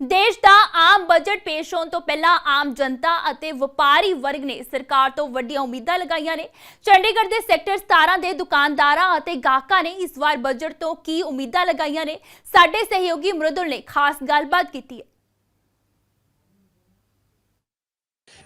ਦੇਸ਼ ਦਾ ਆਮ ਬਜਟ ਪੇਸ਼ ਹੋਣ ਤੋਂ ਪਹਿਲਾਂ ਆਮ ਜਨਤਾ ਅਤੇ ਵਪਾਰੀ ਵਰਗ ਨੇ ਸਰਕਾਰ ਤੋਂ ਵੱਡੀਆਂ ਉਮੀਦਾਂ ਲਗਾਈਆਂ ਨੇ। ਚੰਡੀਗੜ੍ਹ ਦੇ ਸੈਕਟਰ 17 ਦੇ ਦੁਕਾਨਦਾਰਾਂ ਅਤੇ ਗਾਹਕਾਂ ਨੇ ਇਸ ਵਾਰ ਬਜਟ ਤੋਂ ਕੀ ਉਮੀਦਾਂ ਲਗਾਈਆਂ ਨੇ, ਸਾਡੇ ਸਹਿਯੋਗੀ ਮ੍ਰਿਦੁਲ ਨੇ ਖਾਸ ਗੱਲਬਾत ਕੀਤੀ है।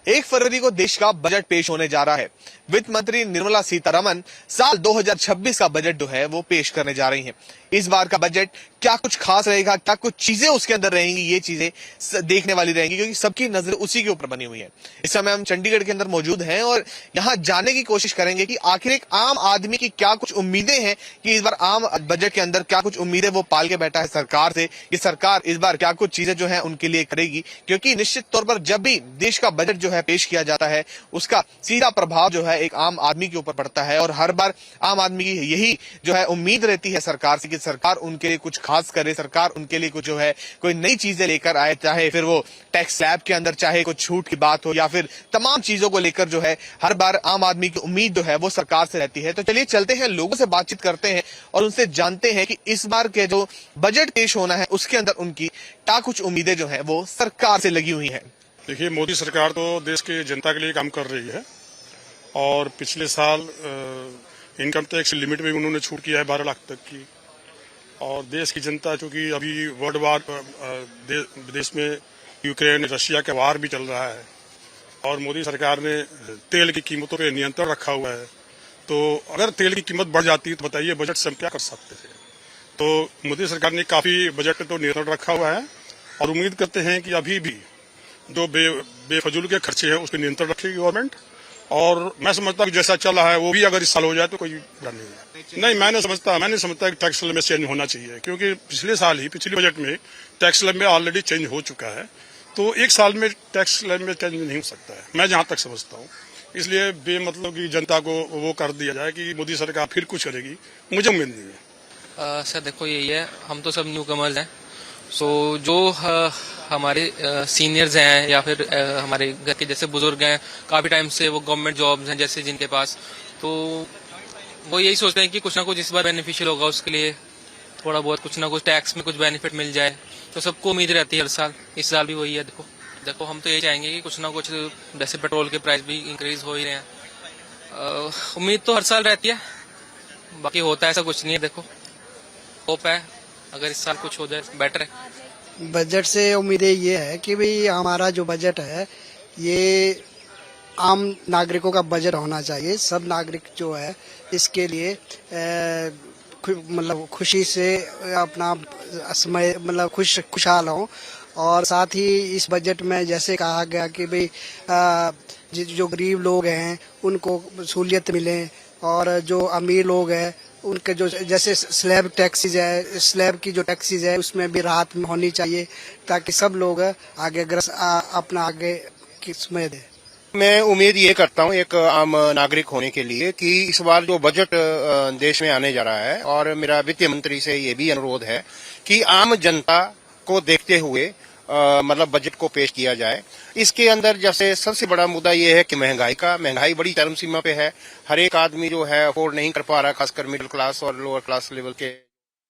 1 फरवरी को देश का बजट पेश होने जा रहा है। वित्त मंत्री निर्मला सीतारमण साल 2026 का बजट जो है वो पेश करने जा रही हैं। इस बार का बजट क्या कुछ खास रहेगा, क्या कुछ चीजें उसके अंदर रहेंगी, ये चीजें देखने वाली रहेंगी क्योंकि सबकी नजर उसी के ऊपर बनी हुई है। इस समय हम चंडीगढ़ के अंदर मौजूद हैं और यहाँ जानने की कोशिश करेंगे कि आखिर एक आम आदमी की क्या कुछ उम्मीदें हैं कि इस बार आम बजट के अंदर क्या कुछ उम्मीदें वो पाल के बैठा है सरकार से, कि सरकार इस बार क्या कुछ चीजें जो है उनके लिए करेगी। क्योंकि निश्चित तौर पर जब भी देश का बजट जो है पेश किया जाता है उसका सीधा प्रभाव जो है एक आम आदमी के ऊपर पड़ता है और हर बार आम आदमी की यही जो है उम्मीद रहती है सरकार से कि सरकार उनके लिए कुछ खास करे, सरकार उनके लिए कुछ जो है कोई नई चीजें लेकर आए, चाहे फिर वो टैक्स स्लैब के अंदर चाहे कुछ छूट की बात हो या फिर तमाम चीजों को लेकर जो है हर बार आम आदमी की उम्मीद जो है वो सरकार से रहती है। तो चलिए चलते हैं, लोगों से बातचीत करते हैं और उनसे जानते हैं कि इस बार के जो बजट पेश होना है उसके अंदर उनकी क्या कुछ उम्मीदें जो है वो सरकार से लगी हुई है। देखिए, मोदी सरकार तो देश की जनता के लिए काम कर रही है और पिछले साल इनकम टैक्स लिमिट में उन्होंने छूट किया है 12 लाख तक की। और देश की जनता, चूंकि अभी वर्ल्ड वार देश में यूक्रेन रशिया का वार भी चल रहा है और मोदी सरकार ने तेल की कीमतों पर नियंत्रण रखा हुआ है, तो अगर तेल की कीमत बढ़ जाती तो बताइए बजट से हम क्या कर सकते थे। तो मोदी सरकार ने काफी बजट तो नियंत्रण रखा हुआ है और उम्मीद करते हैं कि अभी भी जो बेफजूल के खर्चे हैं उस पर नियंत्रण रखेगी गवर्नमेंट। और मैं समझता हूँ कि जैसा चल रहा है वो भी अगर इस साल हो जाए तो कोई बुरा नहीं है। नहीं, मैंने समझता कि टैक्स स्लैब में चेंज होना चाहिए क्योंकि पिछले साल ही पिछले बजट में टैक्स स्लैब में ऑलरेडी चेंज हो चुका है, तो एक साल में टैक्स स्लैब में चेंज नहीं हो सकता है, मैं जहाँ तक समझता हूँ। इसलिए बेमतलब की जनता को वो कर दिया जाए कि मोदी सरकार फिर कुछ करेगी, मुझे उम्मीद नहीं है। सर देखो, यही है, हम तो सब न्यू कमर्स हैं, सो जो हमारे सीनियर्स हैं या फिर हमारे घर के जैसे बुजुर्ग हैं, काफ़ी टाइम से वो गवर्नमेंट जॉब्स हैं जैसे जिनके पास, तो वो यही सोचते हैं कि कुछ ना कुछ इस बार बेनिफिशियल होगा उसके लिए, थोड़ा बहुत कुछ ना कुछ टैक्स में कुछ बेनिफिट मिल जाए, तो सबको उम्मीद रहती है हर साल। इस साल भी वही है। देखो हम तो यही चाहेंगे कि कुछ ना कुछ, जैसे पेट्रोल के प्राइस भी इंक्रीज हो ही रहे हैं, उम्मीद तो हर साल रहती है, बाकी होता है ऐसा कुछ नहीं है। देखो होप है अगर इस साल कुछ हो जाए बेटर है। बजट से उम्मीदें ये है कि भाई हमारा जो बजट है ये आम नागरिकों का बजट होना चाहिए। सब नागरिक जो है इसके लिए मतलब खुशी से अपना समय मतलब खुशहाल हों। और साथ ही इस बजट में जैसे कहा गया कि भाई जो गरीब लोग हैं उनको सहूलियत मिले और जो अमीर लोग हैं उनके जो जैसे स्लैब टैक्सीज है, स्लैब की जो टैक्सीज है उसमें भी राहत होनी चाहिए ताकि सब लोग आगे अपना आगे की समय दे। मैं उम्मीद ये करता हूँ एक आम नागरिक होने के लिए कि इस बार जो बजट देश में आने जा रहा है, और मेरा वित्त मंत्री से ये भी अनुरोध है कि आम जनता को देखते हुए मतलब बजट को पेश किया जाए। इसके अंदर जैसे सबसे बड़ा मुद्दा ये है कि महंगाई बड़ी चरम सीमा पे है। हर एक आदमी जो है अफोर्ड नहीं कर पा रहा, खासकर मिडिल क्लास और लोअर क्लास लेवल के